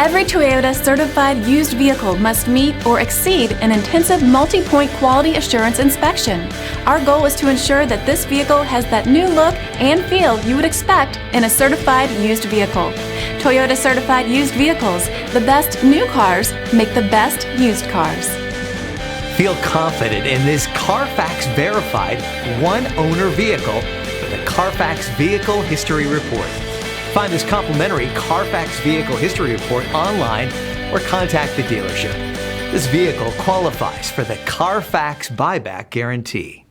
Every Toyota certified used vehicle must meet or exceed an intensive multi-point quality assurance inspection. Our goal is to ensure that this vehicle has that new look and feel you would expect in a certified used vehicle. Toyota certified used vehicles, the best new cars make the best used cars. Feel confident in this Carfax verified one-owner vehicle with a Carfax Vehicle History Report. Find this complimentary Carfax Vehicle History Report online or contact the dealership. This vehicle qualifies for the Carfax Buyback Guarantee.